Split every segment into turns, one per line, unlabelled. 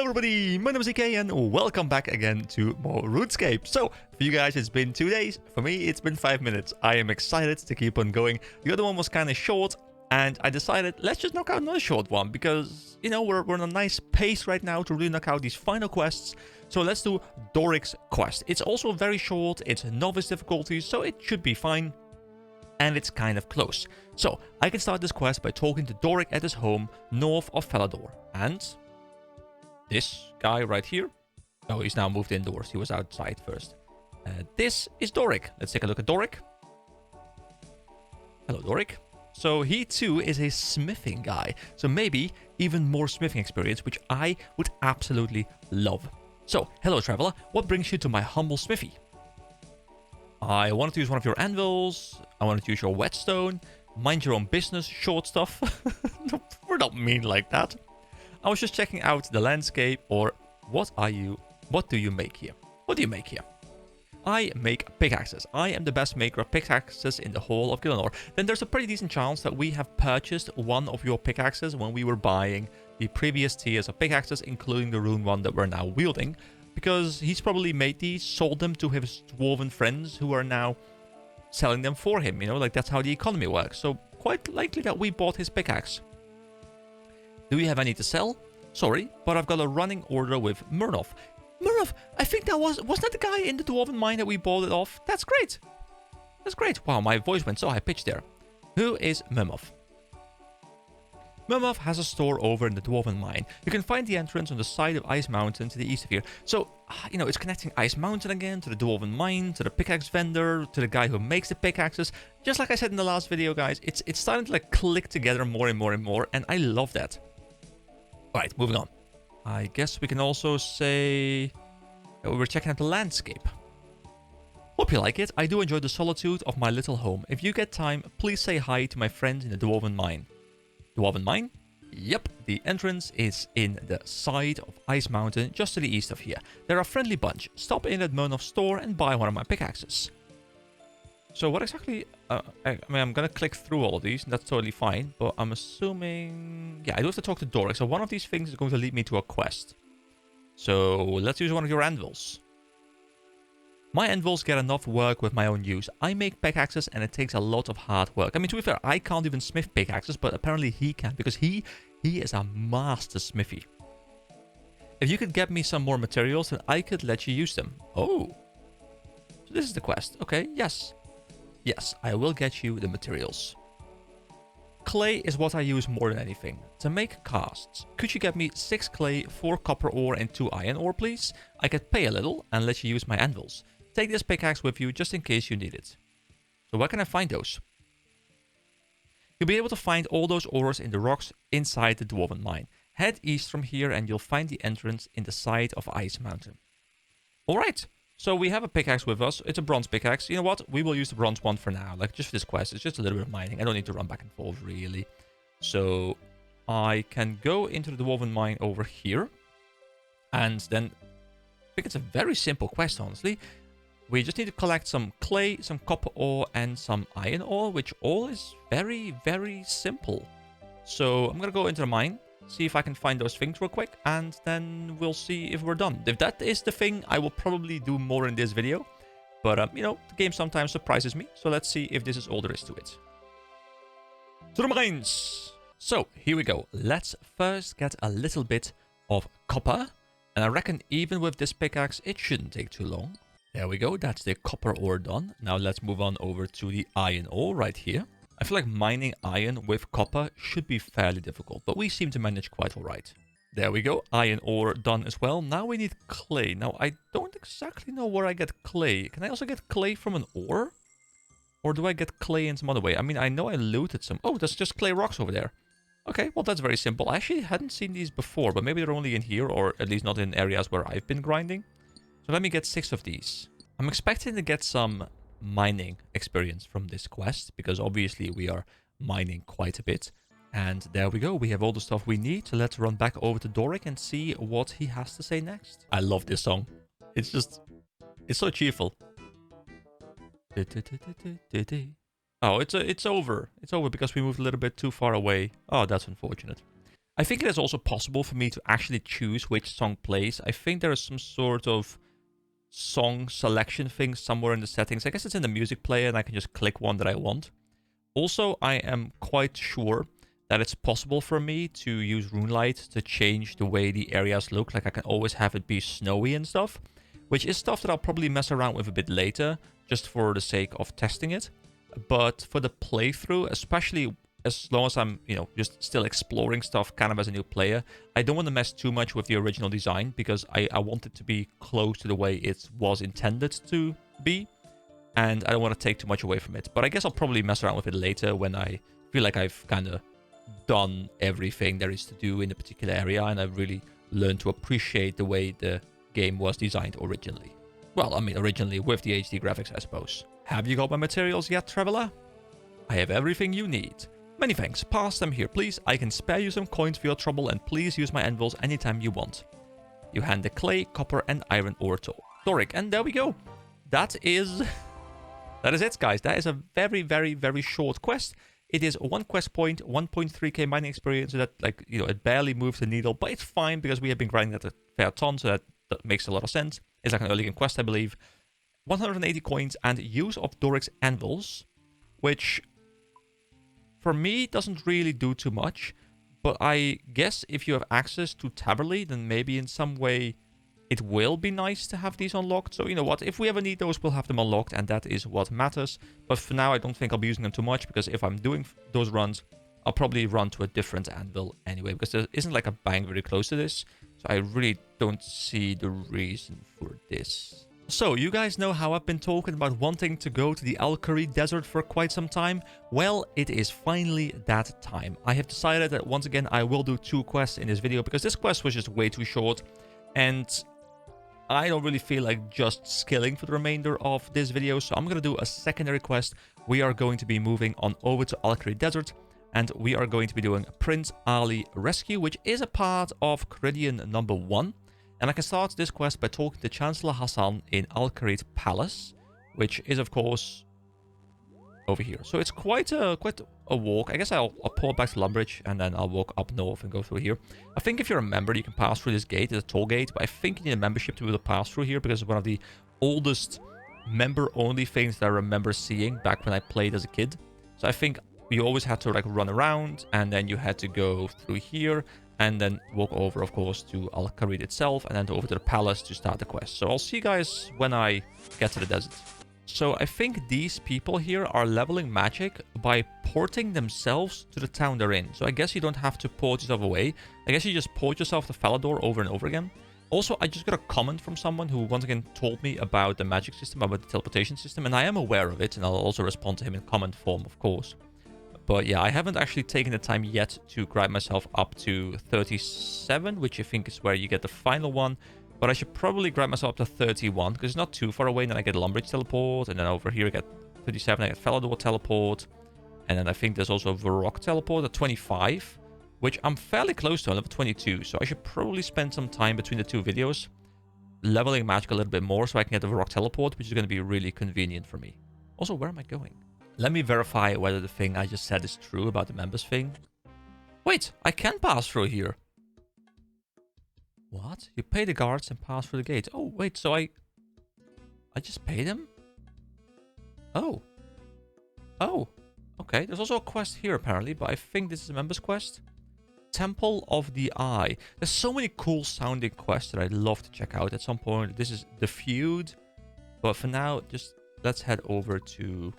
everybody, my name is EK and welcome back again to more RuneScape. So, for you guys it's been 2 days, for me it's been 5 minutes. I am excited to keep on going. The other one was kind of short and I decided let's just knock out another short one because, you know, we're on a nice pace right now to really knock out these final quests. So let's do Doric's quest. It's also very short, it's novice difficulty, so it should be fine. And it's kind of close. So, I can start this quest by talking to Doric at his home north of Falador. And this guy right here. Oh, he's now moved indoors. He was outside first. This is Doric. Let's take a look at Doric. Hello, Doric. So he too is a smithing guy. So maybe even more smithing experience, which I would absolutely love. So, hello traveler. What brings you to my humble smithy? I wanted to use one of your anvils. I wanted to use your whetstone. Mind your own business, short stuff. We're not mean like that. I was just checking out the landscape, or what do you make here? What do you make here? I make pickaxes. I am the best maker of pickaxes in the whole of Gillinor. Then there's a pretty decent chance that we have purchased one of your pickaxes when we were buying the previous tiers of pickaxes, including the rune one that we're now wielding. Because he's probably made these, sold them to his dwarven friends who are now selling them for him. You know, like that's how the economy works. So quite likely that we bought his pickaxe. Do we have any to sell? Sorry, but I've got a running order with Murnov. Murnov, I think that wasn't that the guy in the dwarven mine that we bought it off? That's great. That's great. Wow, my voice went so high pitched there. Who is Murnov? Murnov has a store over in the dwarven mine. You can find the entrance on the side of Ice Mountain to the east of here. So, you know, it's connecting Ice Mountain again to the dwarven mine, to the pickaxe vendor, to the guy who makes the pickaxes. Just like I said in the last video, guys, it's starting to like click together more and more and more, and I love that. Alright, moving on. I guess we can also say we're checking out the landscape. Hope you like it. I do enjoy the solitude of my little home. If you get time, please say hi to my friends in the dwarven mine. Dwarven mine? Yep, the entrance is in the side of Ice Mountain, just to the east of here. They're a friendly bunch. Stop in at Murnov's store and buy one of my pickaxes. So what exactly... I mean, I'm gonna click through all of these, and that's totally fine, but I'm assuming... Yeah, I do have to talk to Doric, so one of these things is going to lead me to a quest. So, let's use one of your anvils. My anvils get enough work with my own use. I make pickaxes and it takes a lot of hard work. I mean, to be fair, I can't even smith pickaxes, but apparently he can, because he is a master smithy. If you could get me some more materials, then I could let you use them. Oh. So this is the quest. Okay, yes. Yes, I will get you the materials. Clay is what I use more than anything. To make casts. Could you get me 6 clay, 4 copper ore and 2 iron ore, please? I could pay a little and let you use my anvils. Take this pickaxe with you just in case you need it. So where can I find those? You'll be able to find all those ores in the rocks inside the dwarven mine. Head east from here and you'll find the entrance in the side of Ice Mountain. Alright, so we have a pickaxe with us. It's a bronze pickaxe. You know what? We will use the bronze one for now. Like, just for this quest. It's just a little bit of mining. I don't need to run back and forth, really. So, I can go into the dwarven mine over here. And then, I think it's a very simple quest, honestly. We just need to collect some clay, some copper ore, and some iron ore, which all is very, very simple. So, I'm gonna go into the mine, see if I can find those things real quick, and then we'll see if we're done. If that is the thing, I will probably do more in this video. But, you know, the game sometimes surprises me, so let's see if this is all there is to it. To the mines! So, here we go. Let's first get a little bit of copper. And I reckon even with this pickaxe, it shouldn't take too long. There we go, that's the copper ore done. Now let's move on over to the iron ore right here. I feel like mining iron with copper should be fairly difficult, but we seem to manage quite alright. There we go, iron ore done as well. Now we need clay. Now I don't exactly know where I get clay. Can I also get clay from an ore? Or do I get clay in some other way? I mean, I know I looted some... Oh, there's just clay rocks over there. Okay, well that's very simple. I actually hadn't seen these before, but maybe they're only in here, or at least not in areas where I've been grinding. So let me get 6 of these. I'm expecting to get some mining experience from this quest, because obviously we are mining quite a bit. And there we go, we have all the stuff we need, so let's run back over to Doric and see what he has to say next. I love this song. It's so cheerful. Oh, it's over. It's over because we moved a little bit too far away. Oh, that's unfortunate. I think it is also possible for me to actually choose which song plays. I think there is some sort of song selection thing somewhere in the settings. I guess it's in the music player and I can just click one that I want. Also, I am quite sure that it's possible for me to use RuneLight to change the way the areas look. Like I can always have it be snowy and stuff, which is stuff that I'll probably mess around with a bit later, just for the sake of testing it. But for the playthrough, especially as long as I'm, just still exploring stuff kind of as a new player, I don't want to mess too much with the original design because I want it to be close to the way it was intended to be. And I don't want to take too much away from it. But I guess I'll probably mess around with it later when I feel like I've kind of done everything there is to do in a particular area and I've really learned to appreciate the way the game was designed originally. Well, I mean, originally with the HD graphics, I suppose. Have you got my materials yet, traveler? I have everything you need. Many thanks. Pass them here, please. I can spare you some coins for your trouble, and please use my anvils anytime you want. You hand the clay, copper, and iron ore to Doric, and there we go. That is it, guys. That is a very, very, very short quest. It is 1 quest point, 1.3k mining experience, so that, it barely moves the needle, but it's fine because we have been grinding at a fair ton, so that makes a lot of sense. It's like an early game quest, I believe. 180 coins and use of Doric's anvils, which for me doesn't really do too much, but I guess if you have access to Taverly, then maybe in some way it will be nice to have these unlocked. So you know what, if we ever need those, we'll have them unlocked, and that is what matters. But for now, I don't think I'll be using them too much, because if I'm doing those runs, I'll probably run to a different anvil anyway, because there isn't like a bank very close to this, so I really don't see the reason for this. So, you guys know how I've been talking about wanting to go to the Kharid desert for quite some time? Well, it is finally that time. I have decided that once again I will do 2 quests in this video, because this quest was just way too short, and I don't really feel like just skilling for the remainder of this video, so I'm going to do a secondary quest. We are going to be moving on over to Kharid desert, and we are going to be doing Prince Ali Rescue, which is a part of Kharidian number 1. And I can start this quest by talking to Chancellor Hassan in Kharid Palace, which is, of course, over here. So it's quite a walk. I guess I'll pull back to Lumbridge, and then I'll walk up north and go through here. I think if you're a member, you can pass through this gate. It's a toll gate, but I think you need a membership to be able to pass through here, because it's one of the oldest member-only things that I remember seeing back when I played as a kid. So I think you always had to run around, and then you had to go through here, and then walk over, of course, to Kharid itself, and then over to the palace to start the quest. So I'll see you guys when I get to the desert. So I think these people here are leveling magic by porting themselves to the town they're in. So I guess you don't have to port yourself away. I guess you just port yourself to Falador over and over again. Also, I just got a comment from someone who once again told me about the magic system, about the teleportation system, and I am aware of it, and I'll also respond to him in comment form, of course. But yeah, I haven't actually taken the time yet to grind myself up to 37, which I think is where you get the final one. But I should probably grind myself up to 31, because it's not too far away. And then I get Lumbridge teleport, and then over here I get 37, I get Falador teleport. And then I think there's also a Varrock teleport at 25, which I'm fairly close to, level 22. So I should probably spend some time between the 2 videos leveling magic a little bit more, so I can get the Varrock teleport, which is going to be really convenient for me. Also, where am I going? Let me verify whether the thing I just said is true about the members thing. Wait, I can pass through here. What? You pay the guards and pass through the gate. Oh, wait, so I just pay them? Oh. Oh. Okay, there's also a quest here apparently, but I think this is a members quest. Temple of the Eye. There's so many cool sounding quests that I'd love to check out at some point. This is the feud. But for now, just let's head over to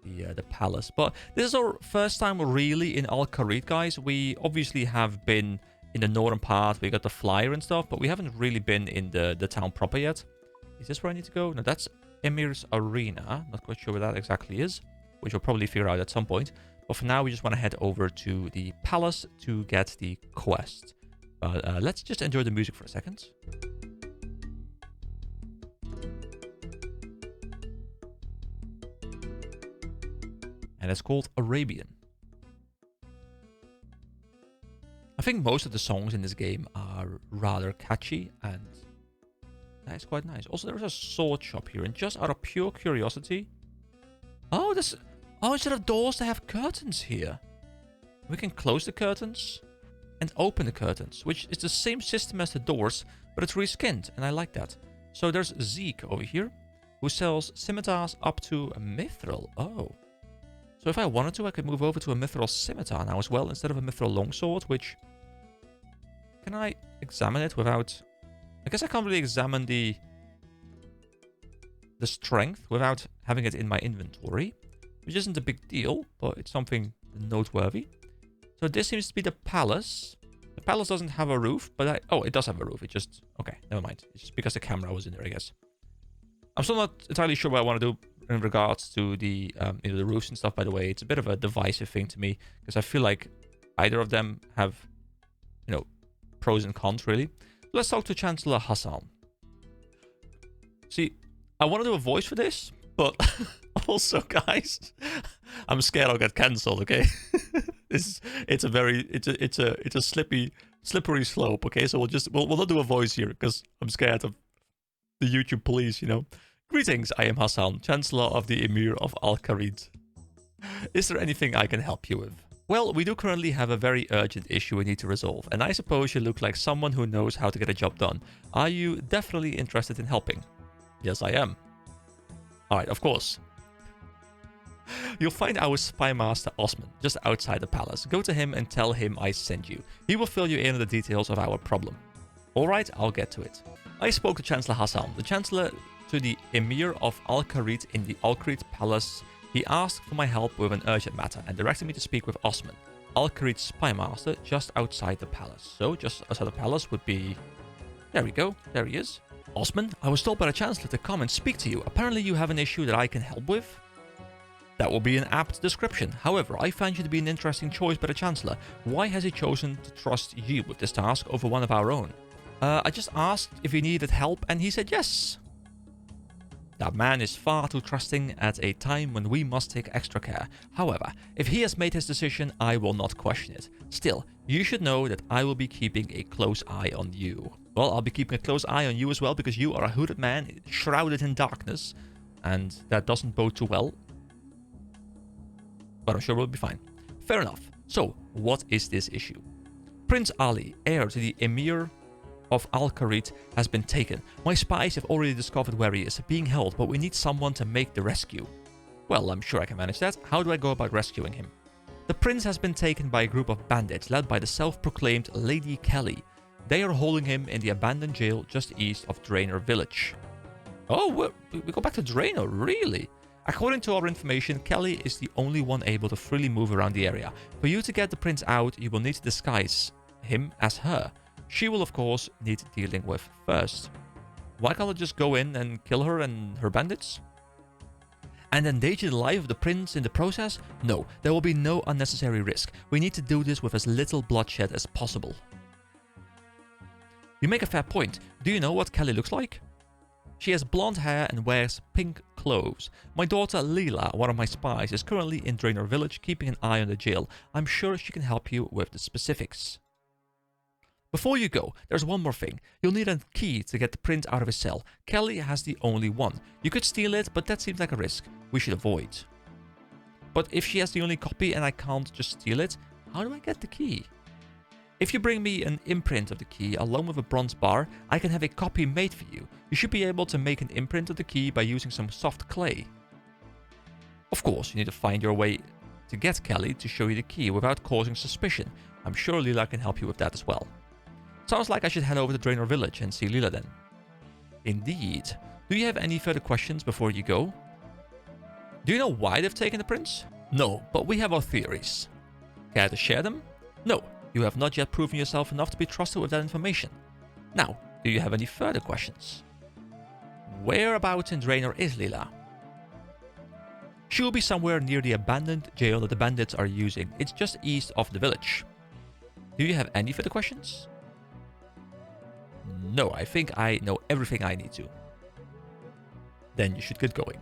the palace. But this is our first time really in Kharid, guys. We obviously have been in the northern part. We got the flyer and stuff, but we haven't really been in the town proper yet. Is this where I need to go? No, that's Emir's Arena. Not quite sure where that exactly is, which we'll probably figure out at some point. But for now, we just want to head over to the palace to get the quest. But let's just enjoy the music for a second. And it's called Arabian. I think most of the songs in this game are rather catchy, and that is quite nice. Also, there's a sword shop here, and just out of pure curiosity... Oh, instead of doors, they have curtains here. We can close the curtains. and open the curtains, which is the same system as the doors, but it's reskinned, and I like that. So there's Zeke over here, who sells scimitars up to a mithril. Oh. So if I wanted to, I could move over to a mithril scimitar now as well, instead of a mithril longsword, which... Can I examine it without... I guess I can't really examine the strength without having it in my inventory, which isn't a big deal, but it's something noteworthy. So this seems to be the palace. The palace doesn't have a roof, but oh, it does have a roof. It just... Okay, never mind. It's just because the camera was in there, I guess. I'm still not entirely sure what I want to do in regards to the the roofs and stuff, by the way. It's a bit of a divisive thing to me, because I feel like either of them have, pros and cons, really. Let's talk to Chancellor Hassan. See, I want to do a voice for this, but also, guys, I'm scared I'll get cancelled, okay? It's a slippery slope, okay? So we'll not do a voice here, because I'm scared of the YouTube police, Greetings, I am Hassan, Chancellor of the Emir of Kharid. Is there anything I can help you with? Well, we do currently have a very urgent issue we need to resolve, and I suppose you look like someone who knows how to get a job done. Are you definitely interested in helping? Yes, I am. Alright, of course. You'll find our spy master Osman just outside the palace. Go to him and tell him I sent you. He will fill you in on the details of our problem. Alright, I'll get to it. I spoke to Chancellor Hassan, the Chancellor to the Emir of Kharid in the Kharid Palace. He asked for my help with an urgent matter and directed me to speak with Osman, Kharid's spy master, just outside the palace. So, just outside the palace would be... There we go, there he is. Osman, I was told by the Chancellor to come and speak to you. Apparently you have an issue that I can help with? That will be an apt description. However, I find you to be an interesting choice by the Chancellor. Why has he chosen to trust you with this task over one of our own? I just asked if he needed help and he said yes. That man is far too trusting at a time when we must take extra care. However, if he has made his decision, I will not question it. Still, you should know that I will be keeping a close eye on you. Well, I'll be keeping a close eye on you as well, because you are a hooded man shrouded in darkness. And that doesn't bode too well. But I'm sure we'll be fine. Fair enough. So, what is this issue? Prince Ali, heir to the Emir of Kharid, has been taken. My spies have already discovered where he is, being held, but we need someone to make the rescue. Well, I'm sure I can manage that. How do I go about rescuing him? The prince has been taken by a group of bandits led by the self-proclaimed Lady Kelly. They are holding him in the abandoned jail just east of Draenor village. Oh, we go back to Draenor, really? According to our information, Kelly is the only one able to freely move around the area. For you to get the prince out, you will need to disguise him as her. She will, of course, need dealing with first. Why can't I just go in and kill her and her bandits? And endanger the life of the prince in the process? No, there will be no unnecessary risk. We need to do this with as little bloodshed as possible. You make a fair point. Do you know what Kelly looks like? She has blonde hair and wears pink clothes. My daughter Leela, one of my spies, is currently in Draenor village keeping an eye on the jail. I'm sure she can help you with the specifics. Before you go, there's one more thing. You'll need a key to get the prince out of his cell. Kelly has the only one. You could steal it, but that seems like a risk we should avoid. But if she has the only copy and I can't just steal it, how do I get the key? If you bring me an imprint of the key along with a bronze bar, I can have a copy made for you. You should be able to make an imprint of the key by using some soft clay. Of course, you need to find your way to get Kelly to show you the key without causing suspicion. I'm sure Leela can help you with that as well. Sounds like I should head over to Draenor village and see Leela then. Indeed. Do you have any further questions before you go? Do you know why they've taken the prince? No, but we have our theories. Care to share them? No, you have not yet proven yourself enough to be trusted with that information. Now, do you have any further questions? Whereabouts in Draenor is Leela? She will be somewhere near the abandoned jail that the bandits are using. It's just east of the village. Do you have any further questions? No, I think I know everything I need to. Then you should get going.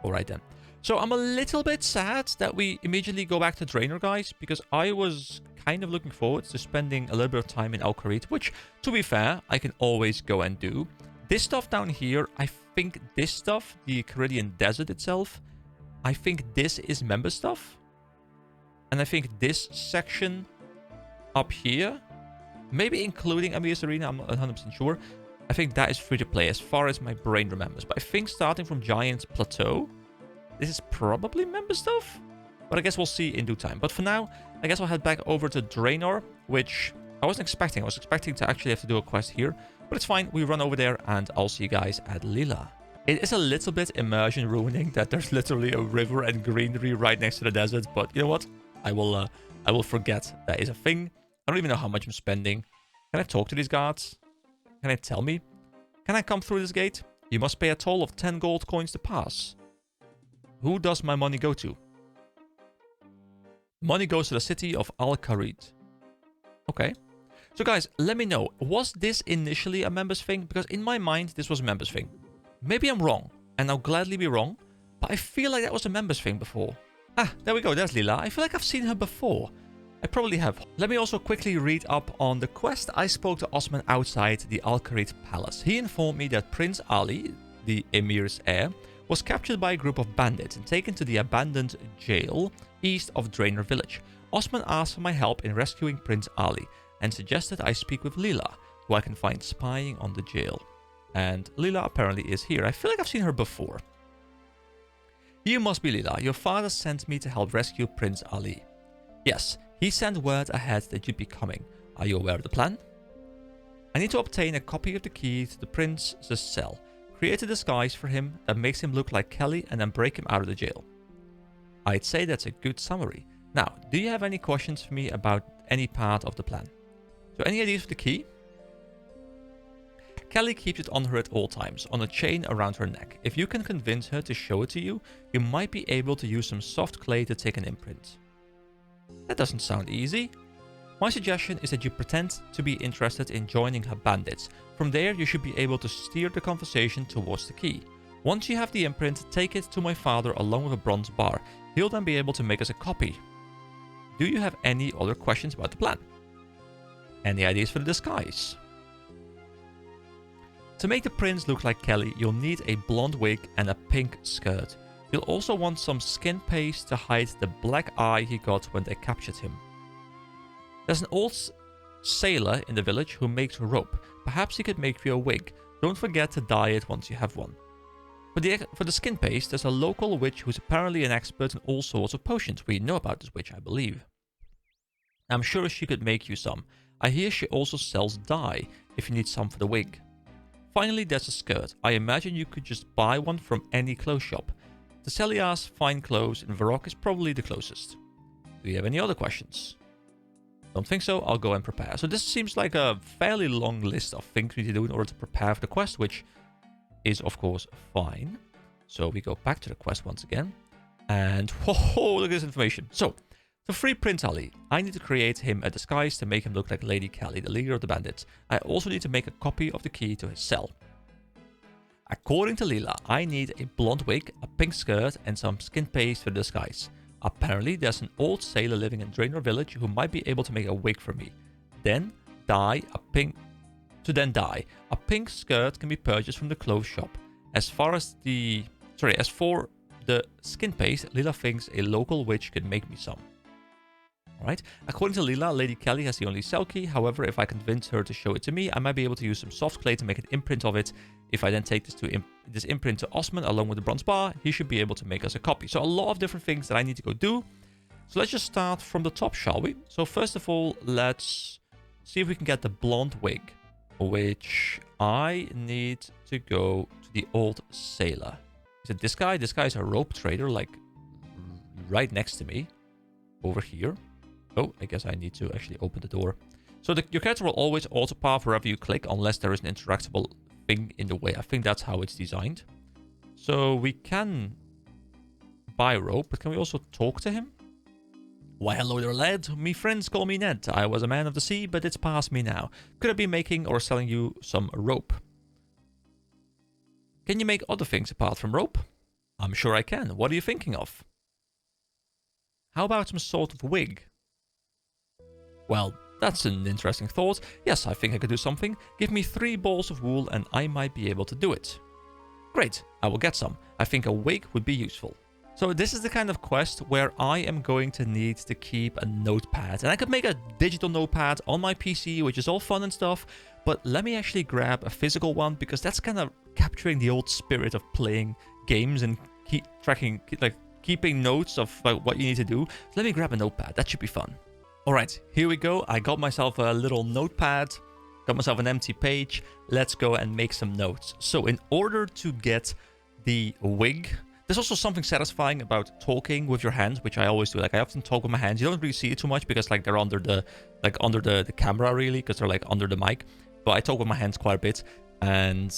Alright then. So I'm a little bit sad that we immediately go back to Draenor, guys, because I was kind of looking forward to spending a little bit of time in Kharid, which, to be fair, I can always go and do. This stuff down here, I think this stuff, the Kharidian desert itself, I think this is member stuff. And I think this section up here Maybe including Amias Arena, I'm not 100% sure. I think that is free to play as far as my brain remembers. But I think starting from Giant's Plateau, this is probably member stuff. But I guess we'll see in due time. But for now, I guess I'll head back over to Draenor, which I wasn't expecting. I was expecting to actually have to do a quest here. But it's fine. We run over there and I'll see you guys at Lila. It is a little bit immersion ruining that there's literally a river and greenery right next to the desert. But you know what? I will forget that is a thing. I don't even know how much I'm spending. Can I talk to these guards? Can they tell me? Can I come through this gate? You must pay a toll of 10 gold coins to pass. Who does my money go to? Money goes to the city of Kharid. Okay. So guys, let me know. Was this initially a members thing? Because in my mind, this was a members thing. Maybe I'm wrong, and I'll gladly be wrong. But I feel like that was a members thing before. Ah, there we go. There's Lila. I feel like I've seen her before. I probably have. Let me also quickly read up on the quest. I spoke to Osman outside the Kharid palace. He informed me that Prince Ali, the emir's heir, was captured by a group of bandits and taken to the abandoned jail east of Draenor village. Osman asked for my help in rescuing Prince Ali and suggested I speak with Lila, who I can find spying on the jail. And Lila apparently is here. I feel like I've seen her before. You must be Lila. Your father sent me to help rescue Prince Ali. Yes, he sent word ahead that you'd be coming. Are you aware of the plan? I need to obtain a copy of the key to the prince's cell. Create a disguise for him that makes him look like Kelly and then break him out of the jail. I'd say that's a good summary. Now, do you have any questions for me about any part of the plan? So any ideas for the key? Kelly keeps it on her at all times, on a chain around her neck. If you can convince her to show it to you, you might be able to use some soft clay to take an imprint. That doesn't sound easy. My suggestion is that you pretend to be interested in joining her bandits. From there, you should be able to steer the conversation towards the key. Once you have the imprint, take it to my father along with a bronze bar. He'll then be able to make us a copy. Do you have any other questions about the plan? Any ideas for the disguise? To make the prince look like Kelly, you'll need a blonde wig and a pink skirt. You'll also want some skin paste to hide the black eye he got when they captured him. There's an old sailor in the village who makes rope. Perhaps he could make you a wig. Don't forget to dye it once you have one. For the skin paste, there's a local witch who's apparently an expert in all sorts of potions. We know about this witch, I believe. I'm sure she could make you some. I hear she also sells dye if you need some for the wig. Finally, there's a skirt. I imagine you could just buy one from any clothes shop. The Celia's Fine Clothes in Varrock is probably the closest. Do you have any other questions? Don't think so, I'll go and prepare. So this seems like a fairly long list of things we need to do in order to prepare for the quest, which is of course fine. So we go back to the quest once again. And whoa, look at this information. So, to free Prince Ali, I need to create him a disguise to make him look like Lady Kelly, the leader of the bandits. I also need to make a copy of the key to his cell. According to Lila, I need a blonde wig, a pink skirt, and some skin paste for the disguise. Apparently, there's an old sailor living in Draenor village who might be able to make a wig for me. Then dye. A pink skirt can be purchased from the clothes shop. As for the skin paste, Lila thinks a local witch could make me some. Alright, according to Lila, Lady Kelly has the only cell key. However, if I convince her to show it to me, I might be able to use some soft clay to make an imprint of it. If I then take this imprint to Osman along with the bronze bar, he should be able to make us a copy. So a lot of different things that I need to go do. So let's just start from the top, shall we? So first of all, let's see if we can get the blonde wig, which I need to go to the old sailor. Is it this guy? This guy is a rope trader, like right next to me over here. Oh, I guess I need to actually open the door. So your character will always autopath wherever you click unless there is an interactable thing in the way. I think that's how it's designed. So we can buy rope, but can we also talk to him? Why, hello there, lad. Me friends call me Ned. I was a man of the sea, but it's past me now. Could I be making or selling you some rope? Can you make other things apart from rope? I'm sure I can. What are you thinking of? How about some sort of wig? Well, that's an interesting thought. Yes, I think I could do something. Give me 3 balls of wool and I might be able to do it. Great, I will get some. I think a wig would be useful. So this is the kind of quest where I am going to need to keep a notepad. And I could make a digital notepad on my PC, which is all fun and stuff. But let me actually grab a physical one, because that's kind of capturing the old spirit of playing games and keeping notes of what you need to do. So let me grab a notepad. That should be fun. All right, here we go. I got myself a little notepad. Got myself an empty page. Let's go and make some notes. So in order to get the wig... There's also something satisfying about talking with your hands, which I always do. Like, I often talk with my hands. You don't really see it too much because, like, they're under the camera, really, because they're, like, under the mic. But I talk with my hands quite a bit, and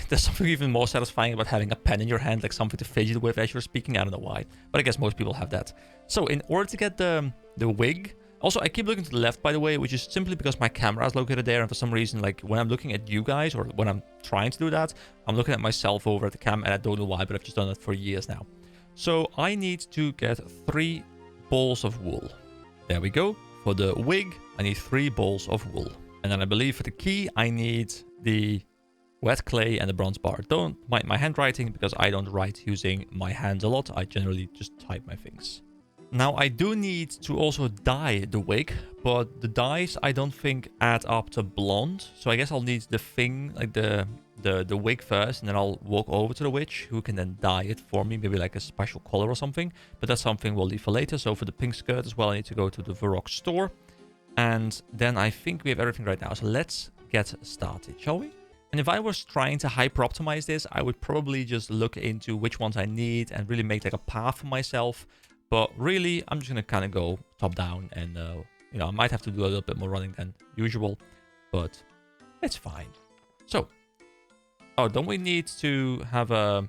there's something even more satisfying about having a pen in your hand, like something to fidget with as you're speaking. I don't know why, but I guess most people have that. So in order to get the wig... Also, I keep looking to the left, by the way, which is simply because my camera is located there. And for some reason, like when I'm looking at you guys or when I'm trying to do that, I'm looking at myself over at the cam. And I don't know why, but I've just done it for years now. So I need to get 3 balls of wool. There we go. For the wig, I need 3 balls of wool. And then I believe for the key, I need the wet clay and the bronze bar. Don't mind my handwriting because I don't write using my hands a lot. I generally just type my things. Now, I do need to also dye the wig, but the dyes I don't think add up to blonde. So I guess I'll need the thing, like the wig first, and then I'll walk over to the witch who can then dye it for me, maybe like a special color or something. But that's something we'll leave for later. So for the pink skirt as well, I need to go to the Doric store. And then I think we have everything right now. So let's get started, shall we? And if I was trying to hyper optimize this, I would probably just look into which ones I need and really make like a path for myself. But really, I'm just going to kind of go top down and, you know, I might have to do a little bit more running than usual, but it's fine. So, oh, don't we need to have a,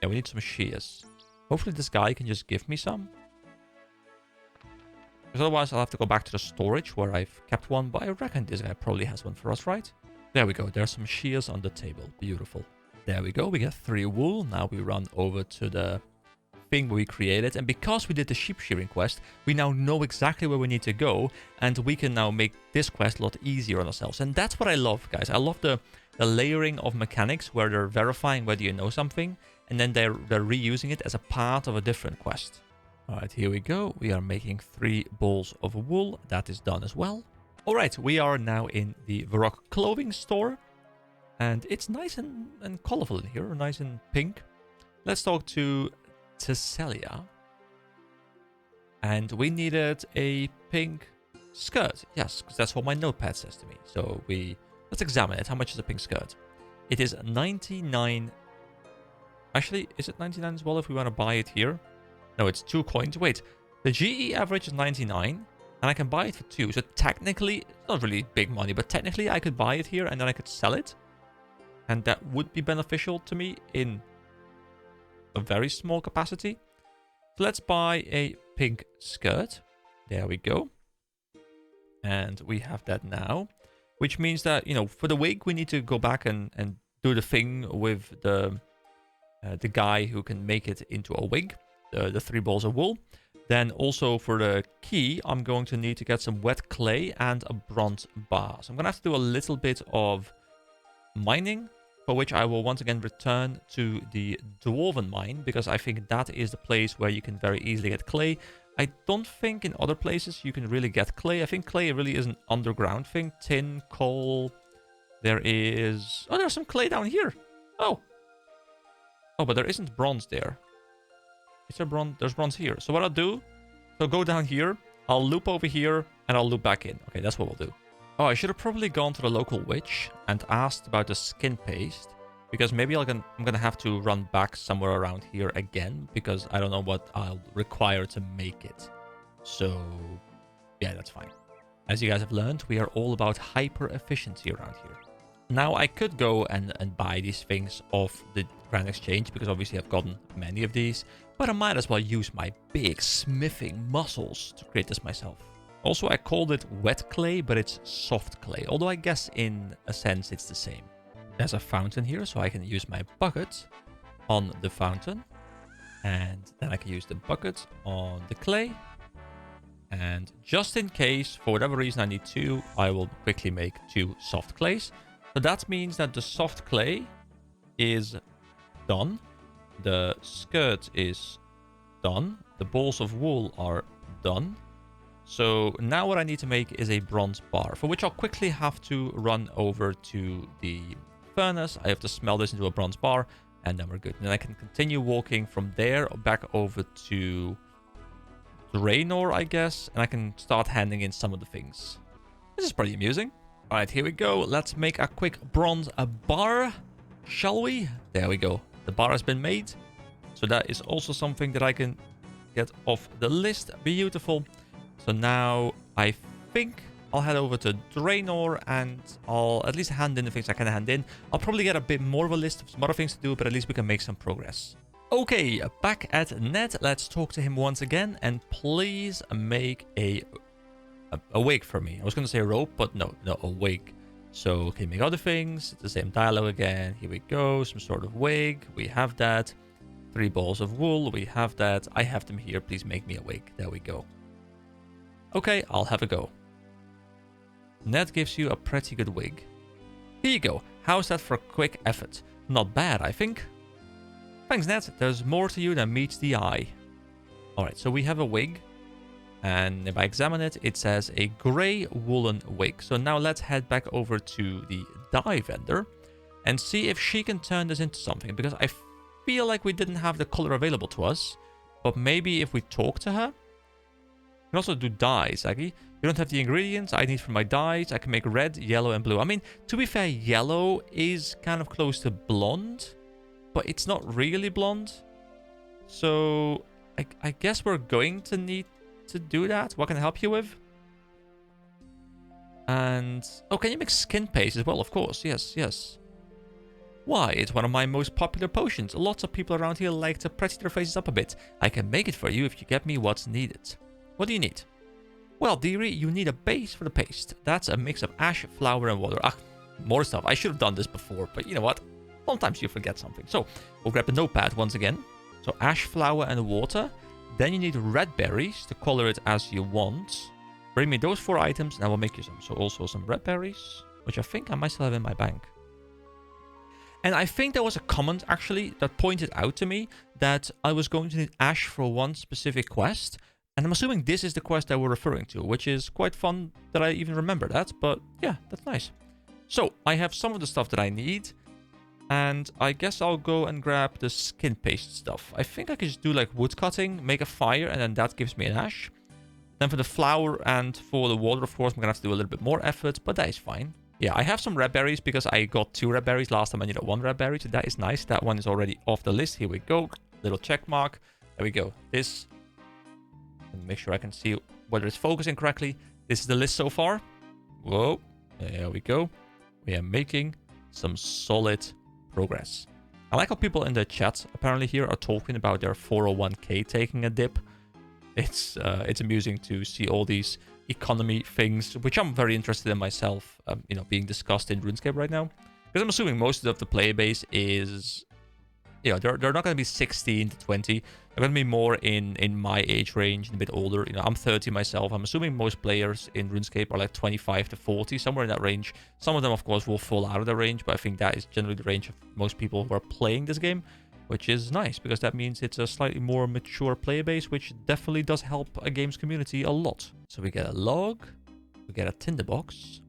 yeah, we need some shears. Hopefully this guy can just give me some. Because otherwise I'll have to go back to the storage where I've kept one, but I reckon this guy probably has one for us, right? There we go. There's some shears on the table. Beautiful. There we go. We get 3 wool. Now we run over to the thing we created, and because we did the sheep shearing quest, we now know exactly where we need to go, and we can now make this quest a lot easier on ourselves. And that's what I love, guys. I love the layering of mechanics where they're verifying whether you know something, and then they're reusing it as a part of a different quest. All right, here we go. We are making 3 balls of wool. That is done as well. All right, we are now in the Varrock clothing store, and it's nice and colorful in here, nice and pink. Let's talk to Tesselia. And we needed a pink skirt. Yes, because that's what my notepad says to me. So let's examine it. How much is a pink skirt? It is 99. Actually, is it 99 as well if we want to buy it here? No, it's 2 coins. Wait, the GE average is 99 and I can buy it for 2. So technically, it's not really big money, but technically I could buy it here and then I could sell it. And that would be beneficial to me in a very small capacity. So let's buy a pink skirt. There we go. And we have that now, which means that, you know, for the wig, we need to go back and do the thing with the guy who can make it into a wig, the 3 balls of wool. Then also for the key, I'm going to need to get some wet clay and a bronze bar. So I'm going to have to do a little bit of mining, for which I will once again return to the Dwarven mine, because I think that is the place where you can very easily get clay. I don't think in other places you can really get clay. I think clay really is an underground thing. Tin, coal. There is... Oh, there's some clay down here. Oh. Oh, but there isn't bronze there. Is there bronze? There's bronze here. So what I'll do... So go down here. I'll loop over here. And I'll loop back in. Okay, that's what we'll do. Oh, I should have probably gone to the local witch and asked about the skin paste, because maybe I'm going to have to run back somewhere around here again, because I don't know what I'll require to make it. So, yeah, that's fine. As you guys have learned, we are all about hyper efficiency around here. Now, I could go and buy these things off the Grand Exchange, because obviously I've gotten many of these, but I might as well use my big smithing muscles to create this myself. Also, I called it wet clay, but it's soft clay. Although I guess in a sense it's the same. There's a fountain here, so I can use my bucket on the fountain. And then I can use the bucket on the clay. And just in case, for whatever reason I need 2, I will quickly make 2 soft clays. So that means that the soft clay is done. The skirt is done. The balls of wool are done. So now what I need to make is a bronze bar, for which I'll quickly have to run over to the furnace. I have to smelt this into a bronze bar, and then we're good. And then I can continue walking from there back over to Draenor, I guess, and I can start handing in some of the things. This is pretty amusing. All right, here we go. Let's make a quick bronze bar, shall we? There we go. The bar has been made. So that is also something that I can get off the list. Beautiful. So now I think I'll head over to Draenor and I'll at least hand in the things I can hand in. I'll probably get a bit more of a list of some other things to do, but at least we can make some progress. Okay, back at Ned. Let's talk to him once again, and please make a wig for me. I was going to say a rope, but no, a wig. So, okay, make other things. It's the same dialogue again. Here we go. Some sort of wig. We have that. 3 balls of wool. We have that. I have them here. Please make me a wig. There we go. Okay, I'll have a go. Ned gives you a pretty good wig. Here you go. How's that for a quick effort? Not bad, I think. Thanks, Ned. There's more to you than meets the eye. Alright, so we have a wig. And if I examine it, it says a grey woolen wig. So now let's head back over to the dye vendor and see if she can turn this into something. Because I feel like we didn't have the color available to us. But maybe if we talk to her. You can also do dyes, Aggie. You don't have the ingredients I need for my dyes. I can make red, yellow, and blue. I mean, to be fair, yellow is kind of close to blonde. But it's not really blonde. So I guess we're going to need to do that. What can I help you with? And oh, can you make skin paste as well? Of course. Yes. Why? It's one of my most popular potions. Lots of people around here like to pretty their faces up a bit. I can make it for you if you get me what's needed. What do you need? Well, dearie, you need a base for the paste. That's a mix of ash, flour, and water. Ah, more stuff. I should have done this before, but you know what? Sometimes you forget something. So we'll grab the notepad once again. So ash, flour, and water. Then you need red berries to color it as you want. Bring me those 4 items and I will make you some. So also some red berries, which I think I might still have in my bank. And I think there was a comment actually that pointed out to me that I was going to need ash for one specific quest. And I'm assuming this is the quest that we're referring to, which is quite fun that I even remember that. But yeah, that's nice. So I have some of the stuff that I need. And I guess I'll go and grab the skin paste stuff. I think I could just do like wood cutting, make a fire, and then that gives me an ash. Then for the flour and for the water, of course, I'm going to have to do a little bit more effort, but that is fine. Yeah, I have some red berries because I got 2 red berries. Last time I needed 1 red berry, so that is nice. That one is already off the list. Here we go. Little check mark. There we go. This, and make sure I can see whether it's focusing correctly. This is the list so far. Whoa. There we go. We are making some solid progress. I like how people in the chat apparently here are talking about their 401k taking a dip. It's amusing to see all these economy things, which I'm very interested in myself, you know, being discussed in RuneScape right now. Because I'm assuming most of the player base is, you know, they're not going to be 16 to 20. They're going to be more in my age range, and a bit older. You know, I'm 30 myself. I'm assuming most players in RuneScape are like 25 to 40, somewhere in that range. Some of them, of course, will fall out of the range, but I think that is generally the range of most people who are playing this game, which is nice, because that means it's a slightly more mature player base, which definitely does help a game's community a lot. So we get a log, we get a tinderbox,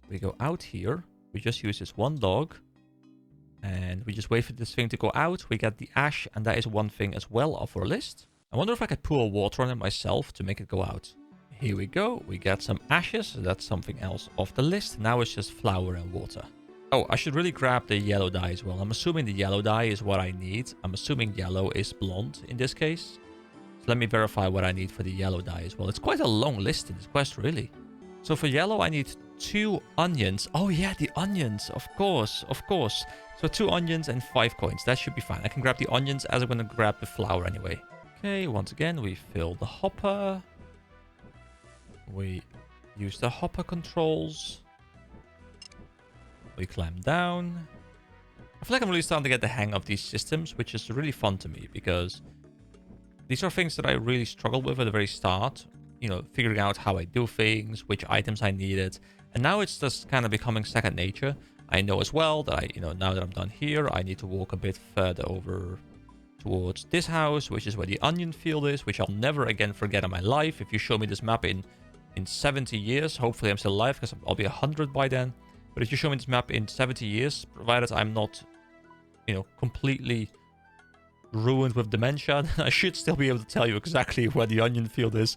we go out here, we just use this 1 log, and we just wait for this thing to go out. We get the ash, and that is one thing as well off our list. I wonder if I could pour water on it myself to make it go out. Here we go. We get some ashes. So that's something else off the list. Now it's just flour and water. Oh, I should really grab the yellow dye as well. I'm assuming the yellow dye is what I need. I'm assuming yellow is blonde in this case. So let me verify what I need for the yellow dye as well. It's quite a long list in this quest, really. So for yellow, I need 2 onions. Oh yeah, the onions. Of course. So 2 onions and 5 coins. That should be fine. I can grab the onions as I'm going to grab the flour anyway. Okay, once again, we fill the hopper. We use the hopper controls. We climb down. I feel like I'm really starting to get the hang of these systems, which is really fun to me, because these are things that I really struggled with at the very start. You know, figuring out how I do things, which items I needed. And now it's just kind of becoming second nature. I know as well that now that I'm done here, I need to walk a bit further over towards this house, which is where the onion field is, which I'll never again forget in my life. If you show me this map in 70 years, hopefully I'm still alive because I'll be 100 by then. But if you show me this map in 70 years, provided I'm not, you know, completely ruined with dementia, I should still be able to tell you exactly where the onion field is,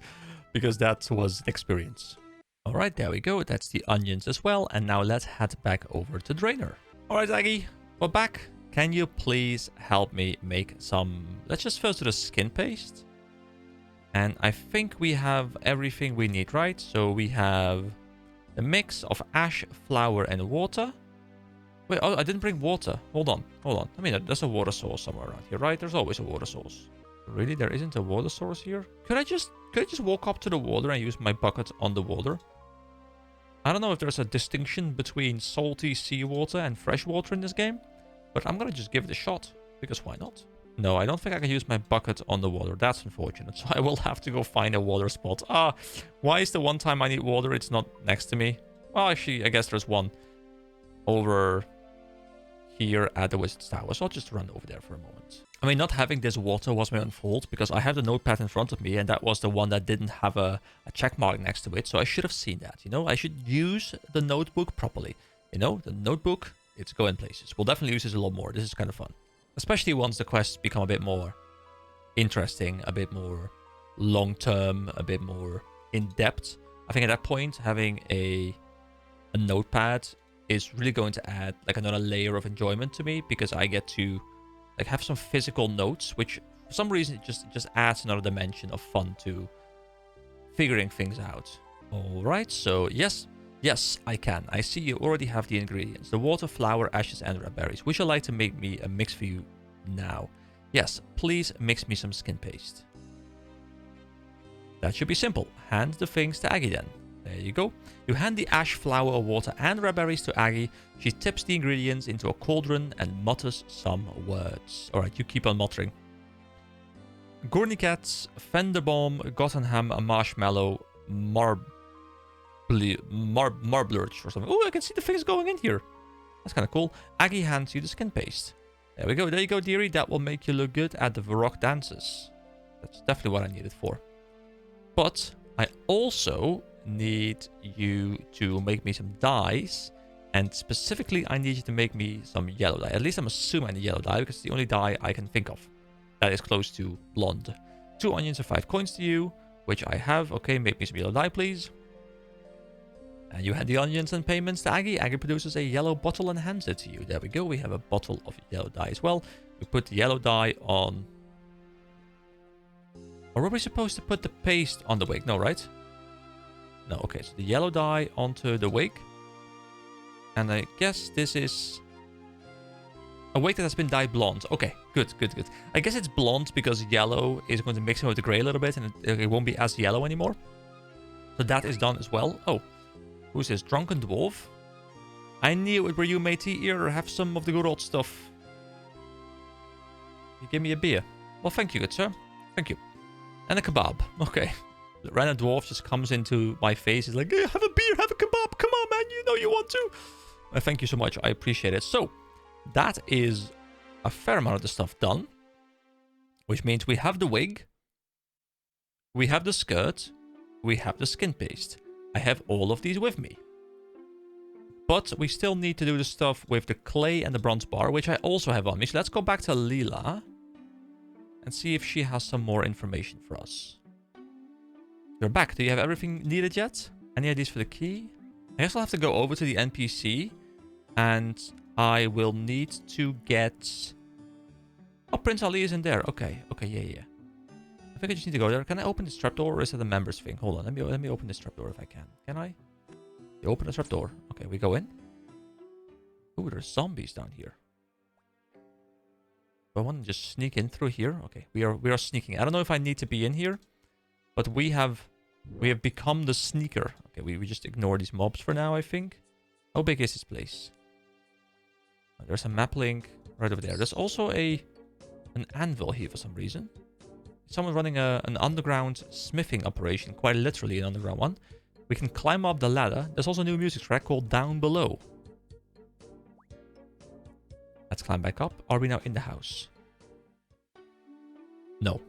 because that was an experience. All right, there we go. That's the onions as well. And now let's head back over to Drainer. All right, Aggie, we're back. Can you please help me make some... Let's just first do the skin paste. And I think we have everything we need, right? So we have a mix of ash, flour, and water. Wait, oh, I didn't bring water. Hold on. I mean, there's a water source somewhere around here, right? There's always a water source. Really? There isn't a water source here? Could I just walk up to the water and use my bucket on the water? I don't know if there's a distinction between salty seawater and fresh water in this game, but I'm gonna just give it a shot, because why not? No, I don't think I can use my bucket on the water. That's unfortunate. So I will have to go find a water spot. Why is the one time I need water, it's not next to me? Well, actually, I guess there's one over here at the Wizard's Tower. So I'll just run over there for a moment. I mean, not having this water was my own fault, because I have the notepad in front of me, and that was the one that didn't have a check mark next to it. So I should have seen that, you know? I should use the notebook properly. You know, the notebook, it's going places. We'll definitely use this a lot more. This is kind of fun. Especially once the quests become a bit more interesting, a bit more long-term, a bit more in-depth. I think at that point, having a notepad is really going to add like another layer of enjoyment to me, because I get to like have some physical notes, which for some reason it just adds another dimension of fun to figuring things out. All right, so yes, I can. I see you already have the ingredients: the water, flour, ashes, and red berries. Would you like to make me a mix for you now? Yes, please mix me some skin paste. That should be simple. Hand the things to Aggie then. There you go. You hand the ash, flour, water, and red berries to Aggie. She tips the ingredients into a cauldron and mutters some words. All right, you keep on muttering. Gornicats, Fenderbomb, Gottenham, a marshmallow, Marblurch or something. Oh, I can see the things going in here. That's kind of cool. Aggie hands you the skin paste. There we go. There you go, dearie. That will make you look good at the Varrock dances. That's definitely what I need it for. But I also need you to make me some dyes. And specifically, I need you to make me some yellow dye. At least I'm assuming I need yellow dye, because it's the only dye I can think of that is close to blonde. 2 onions and 5 coins to you, which I have. Okay, make me some yellow dye, please. And you hand the onions and payments to Aggie. Aggie produces a yellow bottle and hands it to you. There we go. We have a bottle of yellow dye as well. We put the yellow dye on... Or were we supposed to put the paste on the wig? No, right? No, okay. So the yellow dye onto the wig. And I guess this is a wig that has been dyed blonde. Okay, good. I guess it's blonde because yellow is going to mix in with the gray a little bit, and it won't be as yellow anymore. So that is done as well. Oh, who's this? Drunken Dwarf? I knew it. Were you, matey? Here, have some of the good old stuff. You give me a beer. Well, thank you, good sir. Thank you. And a kebab. Okay. The random dwarf just comes into my face. He's like, hey, have a beer, have a kebab. Come on, man. You know you want to. Thank you so much. I appreciate it. So, that is a fair amount of the stuff done. Which means we have the wig. We have the skirt. We have the skin paste. I have all of these with me. But we still need to do the stuff with the clay and the bronze bar, which I also have on me. So let's go back to Leela and see if she has some more information for us. You're back. Do you have everything needed yet? Any ideas for the key? I guess I'll have to go over to the NPC and I will need to get... Oh, Prince Ali is in there. Okay, yeah. I think I just need to go there. Can I open this trapdoor, or is it a members thing? Hold on, let me open this trapdoor if I can. Can I? You open the trapdoor. Okay, we go in. Ooh, there's zombies down here. Do I want to just sneak in through here? Okay, we are sneaking. I don't know if I need to be in here, but we have become the sneaker. Okay, we just ignore these mobs for now, I think. How big is this place? Oh, there's a map link right over there. There's also an anvil here for some reason. Someone running an underground smithing operation, quite literally an underground one. We can climb up the ladder. There's also a new music track called Down Below. Let's climb back up. Are we now in the house? No.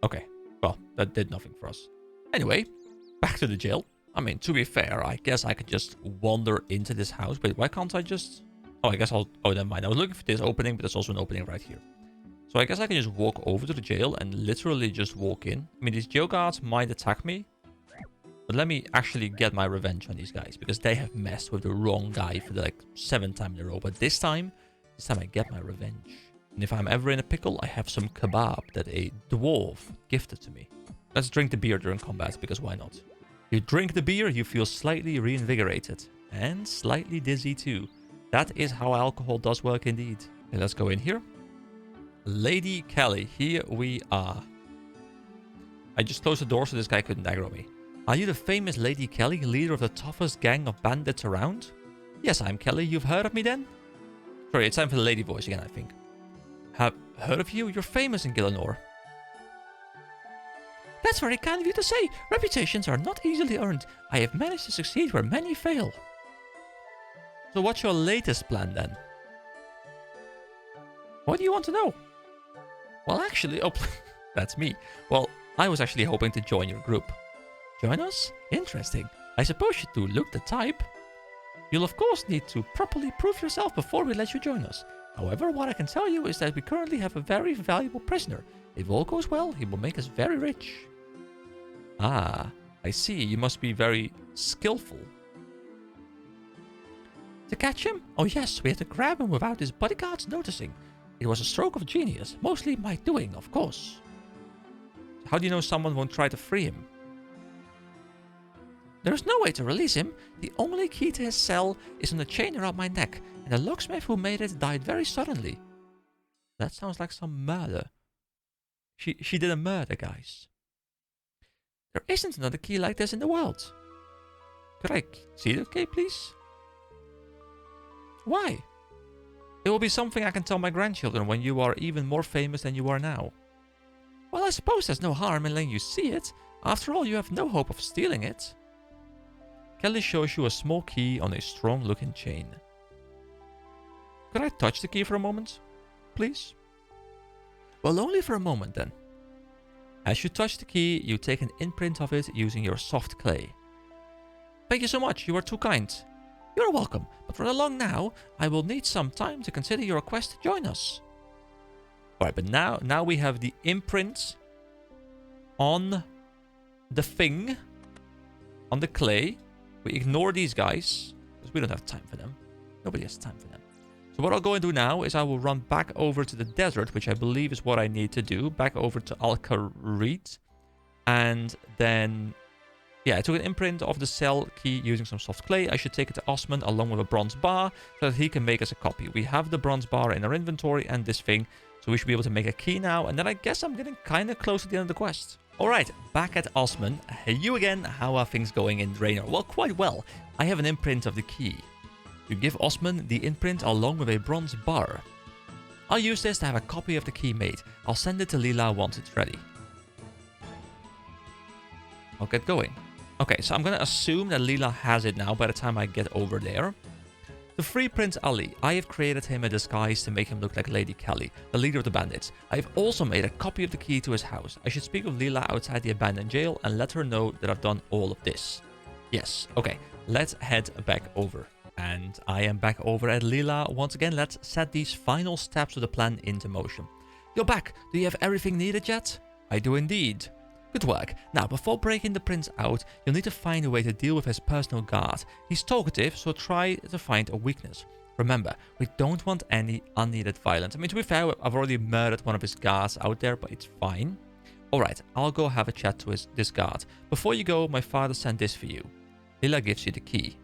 Okay. Well, that did nothing for us. Anyway, back to the jail. I mean, to be fair, I guess I could just wander into this house. Wait, why can't I just... Oh, I guess I'll... Oh, never mind. I was looking for this opening, but there's also an opening right here. So I guess I can just walk over to the jail and literally just walk in. I mean, these jail guards might attack me. But let me actually get my revenge on these guys, because they have messed with the wrong guy for like 7 times in a row. But this time I get my revenge. And if I'm ever in a pickle, I have some kebab that a dwarf gifted to me. Let's drink the beer during combat, because why not? You drink the beer, you feel slightly reinvigorated. And slightly dizzy too. That is how alcohol does work indeed. Okay, let's go in here. Lady Kelly, here we are. I just closed the door so this guy couldn't aggro me. Are you the famous Lady Kelly, leader of the toughest gang of bandits around? Yes, I'm Kelly. You've heard of me then? Sorry, it's time for the lady voice again, I think. Have heard of you? You're famous in Gillinor. That's very kind of you to say. Reputations are not easily earned. I have managed to succeed where many fail. So what's your latest plan then? What do you want to know? Well, actually... Oh, that's me. Well, I was actually hoping to join your group. Join us? Interesting. I suppose you do look the type. You'll of course need to properly prove yourself before we let you join us. However, what I can tell you is that we currently have a very valuable prisoner. If all goes well, he will make us very rich. Ah, I see. You must be very skillful. To catch him? Oh yes, we had to grab him without his bodyguards noticing. It was a stroke of genius, mostly my doing, of course. How do you know someone won't try to free him? There is no way to release him. The only key to his cell is on the chain around my neck, and the locksmith who made it died very suddenly. That sounds like some murder. She did a murder, guys. There isn't another key like this in the world. Could I see the key, please? Why? It will be something I can tell my grandchildren when you are even more famous than you are now. Well, I suppose there's no harm in letting you see it. After all, you have no hope of stealing it. Kelly shows you a small key on a strong-looking chain. Could I touch the key for a moment, please? Well, only for a moment then. As you touch the key, you take an imprint of it using your soft clay. Thank you so much, you are too kind. You're welcome, but run along now. I will need some time to consider your request to join us. Alright, but now we have the imprint on the thing, on the clay. We ignore these guys, because we don't have time for them. Nobody has time for them. So what I'll go and do now is I will run back over to the desert, which I believe is what I need to do. Back over to Kharid. And then... yeah, I took an imprint of the cell key using some soft clay. I should take it to Osman along with a bronze bar so that he can make us a copy. We have the bronze bar in our inventory and this thing. So we should be able to make a key now. And then I guess I'm getting kind of close to the end of the quest. Alright, back at Osman. Hey, you again. How are things going in Draenor? Well, quite well. I have an imprint of the key. You give Osman the imprint along with a bronze bar. I'll use this to have a copy of the key made. I'll send it to Lila once it's ready. I'll get going. Okay, so I'm going to assume that Lila has it now by the time I get over there. To free Prince Ali, I have created him a disguise to make him look like Lady Kelly, the leader of the bandits. I have also made a copy of the key to his house. I should speak with Lila outside the abandoned jail and let her know that I've done all of this. Yes, okay, let's head back over. And I am back over at Lila. Once again, let's set these final steps of the plan into motion. You're back. Do you have everything needed yet? I do indeed. Good work. Now, before breaking the prince out, you'll need to find a way to deal with his personal guard. He's talkative, so try to find a weakness. Remember, we don't want any unneeded violence. I mean, to be fair, I've already murdered one of his guards out there, but it's fine. Alright, I'll go have a chat to this guard. Before you go, my father sent this for you. Lila gives you the key.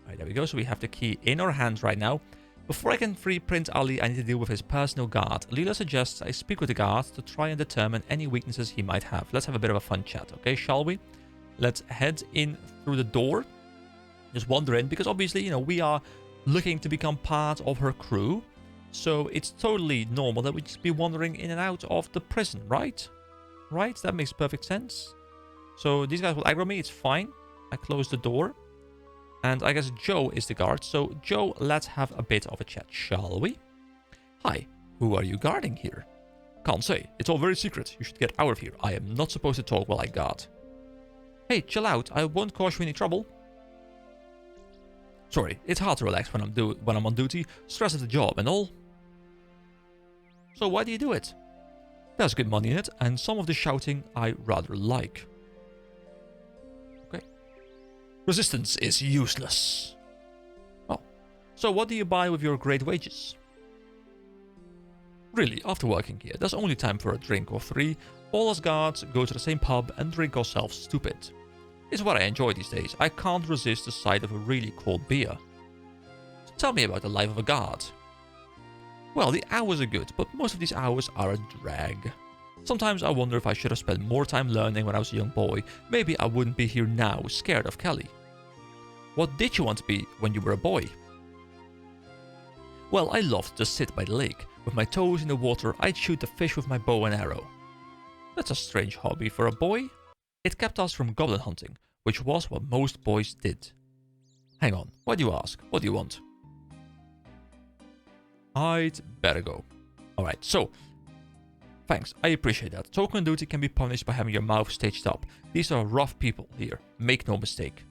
Alright, there we go. So we have the key in our hands right now. Before I can free Prince Ali, I need to deal with his personal guard. Lila suggests I speak with the guard to try and determine any weaknesses he might have. Let's have a bit of a fun chat, okay, shall we? Let's head in through the door. Just wander in, because obviously, you know, we are looking to become part of her crew. So it's totally normal that we just be wandering in and out of the prison, right? Right? That makes perfect sense. So these guys will aggro me, it's fine. I close the door. And I guess Joe is the guard. So, Joe, let's have a bit of a chat, shall we? Hi, who are you guarding here? Can't say. It's all very secret. You should get out of here. I am not supposed to talk while I guard. Hey, chill out. I won't cause you any trouble. Sorry, it's hard to relax when I'm on duty. Stress of the job and all. So why do you do it? There's good money in it, and some of the shouting I rather like. Okay. Resistance is useless. Oh. So what do you buy with your great wages? Really, after working here, there's only time for a drink or three. All us guards go to the same pub and drink ourselves stupid. It's what I enjoy these days. I can't resist the sight of a really cold beer. So tell me about the life of a guard. Well, the hours are good, but most of these hours are a drag. Sometimes I wonder if I should have spent more time learning when I was a young boy. Maybe I wouldn't be here now, scared of Kelly. What did you want to be when you were a boy? Well, I loved to sit by the lake. With my toes in the water, I'd shoot the fish with my bow and arrow. That's a strange hobby for a boy. It kept us from goblin hunting, which was what most boys did. Hang on, why do you ask? What do you want? I'd better go. Alright, so... Thanks, I appreciate that. Talking on duty can be punished by having your mouth staged up. These are rough people here, make no mistake.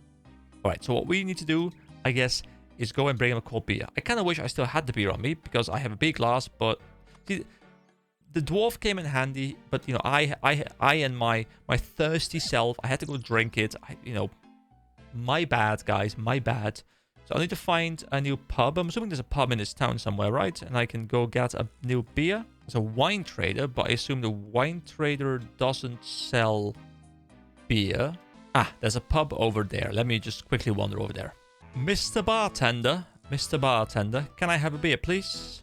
Alright, so what we need to do, I guess, is go and bring him a cold beer. I kind of wish I still had the beer on me, because I have a big glass, but... See, the dwarf came in handy, but, you know, I and my thirsty self, I had to go drink it. My bad, guys, my bad. So I need to find a new pub. I'm assuming there's a pub in this town somewhere, right? And I can go get a new beer. There's a wine trader, but I assume the wine trader doesn't sell beer. Ah, there's a pub over there. Let me just quickly wander over there. Mr. Bartender, can I have a beer, please?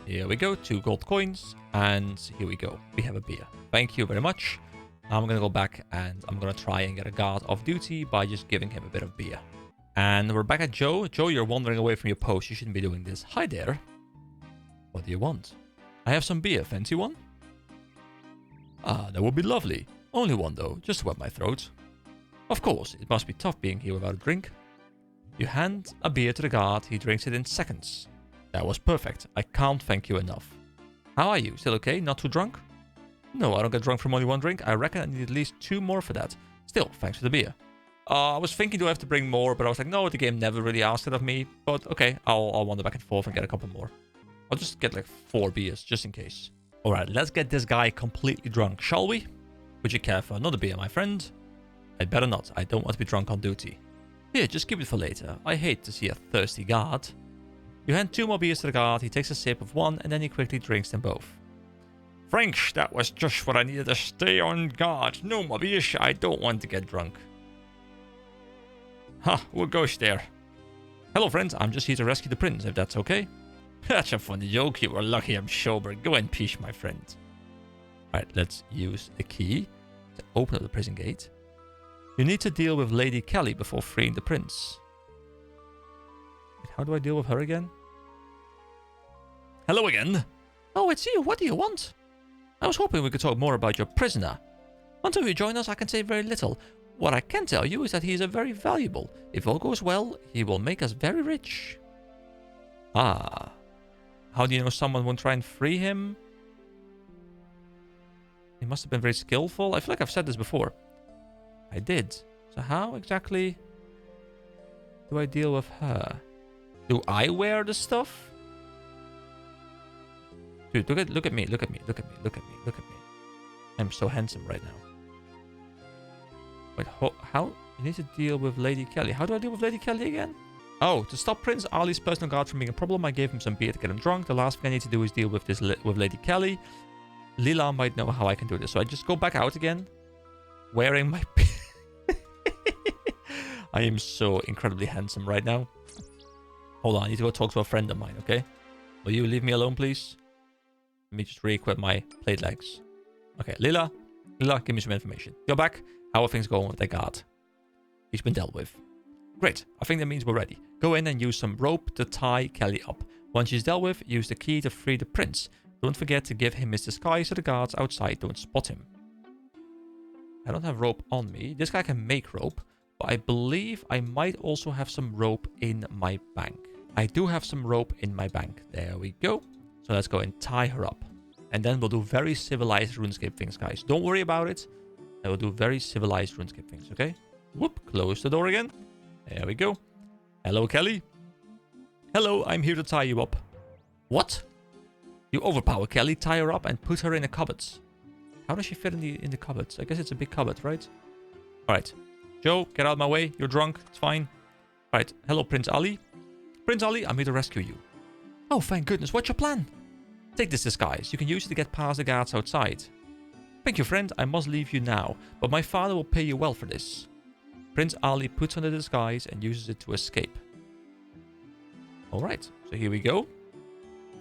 Here we go, 2 gold coins, and here we go. We have a beer. Thank you very much. I'm going to go back and I'm going to try and get a guard off duty by just giving him a bit of beer. And we're back at Joe. Joe, you're wandering away from your post. You shouldn't be doing this. Hi there. What do you want? I have some beer. Fancy one? Ah, that would be lovely. Only one though, just to wet my throat. Of course, it must be tough being here without a drink. You hand a beer to the guard. He drinks it in seconds. That was perfect. I can't thank you enough. How are you? Still okay? Not too drunk? No, I don't get drunk from only one drink. I reckon I need at least 2 more for that. Still, thanks for the beer. I was thinking, do I have to bring more? But I was like, no, the game never really asked it of me. But okay, I'll wander back and forth and get a couple more. I'll just get like 4 beers, just in case. Alright, let's get this guy completely drunk, shall we? Would you care for another beer, my friend? I'd better not. I don't want to be drunk on duty. Here, just keep it for later. I hate to see a thirsty guard. You hand 2 more beers to the guard. He takes a sip of one, and then he quickly drinks them both. French, that was just what I needed to stay on guard. No more beers. I don't want to get drunk. Ha, we'll go there. Hello, friends. I'm just here to rescue the prince, if that's okay. That's a funny joke. You were lucky I'm sober. Go in peace, my friend. Alright, let's use the key to open up the prison gate. You need to deal with Lady Kelly before freeing the prince. Wait, how do I deal with her again? Hello again. Oh, it's you. What do you want? I was hoping we could talk more about your prisoner. Until you join us, I can say very little. What I can tell you is that he is a very valuable. If all goes well, he will make us very rich. Ah. How do you know someone won't try and free him? He must have been very skillful. I feel like I've said this before. I did. So how exactly do I deal with her? Do I wear the stuff? Dude, look at me. I'm so handsome right now. Wait, how? You need to deal with Lady Kelly. How do I deal with Lady Kelly again? Oh, to stop Prince Ali's personal guard from being a problem, I gave him some beer to get him drunk. The last thing I need to do is deal with this with Lady Kelly. Lila might know how I can do this. So I just go back out again, wearing my... I am so incredibly handsome right now. Hold on, I need to go talk to a friend of mine, okay? Will you leave me alone, please? Let me just re-equip my plate legs. Okay, Lila, give me some information. Go back. How are things going with the guard? He's been dealt with. Great, I think that means we're ready. Go in and use some rope to tie Kelly up. Once she's dealt with, use the key to free the prince. Don't forget to give him his disguise so the guards outside don't spot him. I don't have rope on me. This guy can make rope, but I believe I might also have some rope in my bank. I do have some rope in my bank. There we go. So let's go and tie her up. And then we'll do very civilized RuneScape things, guys. Don't worry about it. I will do very civilized RuneScape things, okay? Whoop, close the door again. There we go. Hello, Kelly. Hello, I'm here to tie you up. What? You overpower Kelly, tie her up, and put her in a cupboard. How does she fit in the cupboard? I guess it's a big cupboard, right? Alright. Joe, get out of my way. You're drunk. It's fine. Alright. Hello, Prince Ali. Prince Ali, I'm here to rescue you. Oh, thank goodness. What's your plan? Take this disguise. You can use it to get past the guards outside. Thank you, friend. I must leave you now, but my father will pay you well for this. Prince Ali puts on the disguise and uses it to escape. Alright, so here we go.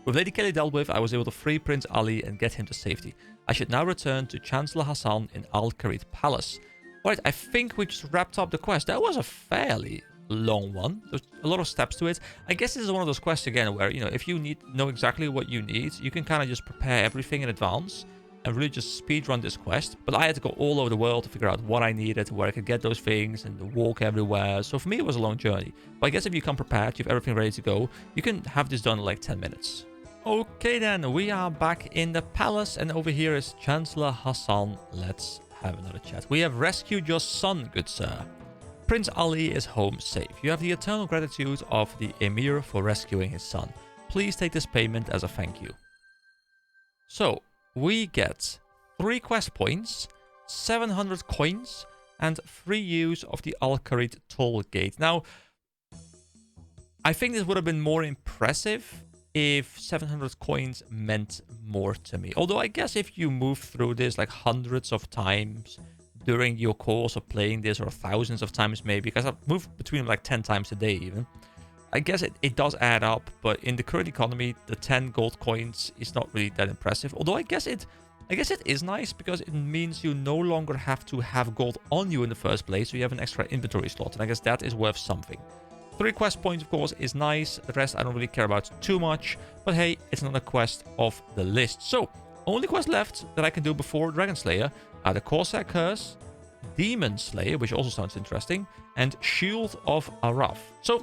With Lady Kelly dealt with, I was able to free Prince Ali and get him to safety. I should now return to Chancellor Hassan in Al Kharid Palace. Alright, I think we just wrapped up the quest. That was a fairly long one. There's a lot of steps to it. I guess this is one of those quests again where, you know, if you know exactly what you need, you can kind of just prepare everything in advance and really just speedrun this quest. But I had to go all over the world to figure out what I needed, where I could get those things, and walk everywhere. So for me, it was a long journey. But I guess if you come prepared, you have everything ready to go, you can have this done in like 10 minutes. Okay then, we are back in the palace, and over here is Chancellor Hassan. Let's have another chat. We have rescued your son, good sir. Prince Ali is home safe. You have the eternal gratitude of the Emir for rescuing his son. Please take this payment as a thank you. So, we get 3 quest points, 700 coins, and free use of the Al Kharid toll gate. Now, I think this would have been more impressive if 700 coins meant more to me. Although I guess if you move through this like hundreds of times during your course of playing this, or thousands of times maybe, because I've moved between like 10 times a day even, I guess it does add up. But in the current economy, the 10 gold coins is not really that impressive. Although I guess it is nice because it means you no longer have to have gold on you in the first place, so you have an extra inventory slot, and I guess that is worth something. 3 quest points, of course, is nice. The rest I don't really care about too much, but hey, it's another quest off the list. So, only quest left that I can do before Dragon Slayer are the Corsair Curse, Demon Slayer, which also sounds interesting, and Shield of Araf. So,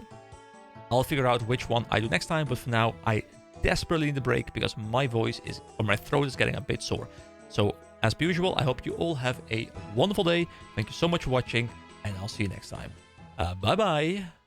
I'll figure out which one I do next time, but for now, I desperately need a break because my voice is, or my throat is getting a bit sore. So, as per usual, I hope you all have a wonderful day. Thank you so much for watching, and I'll see you next time. Bye-bye.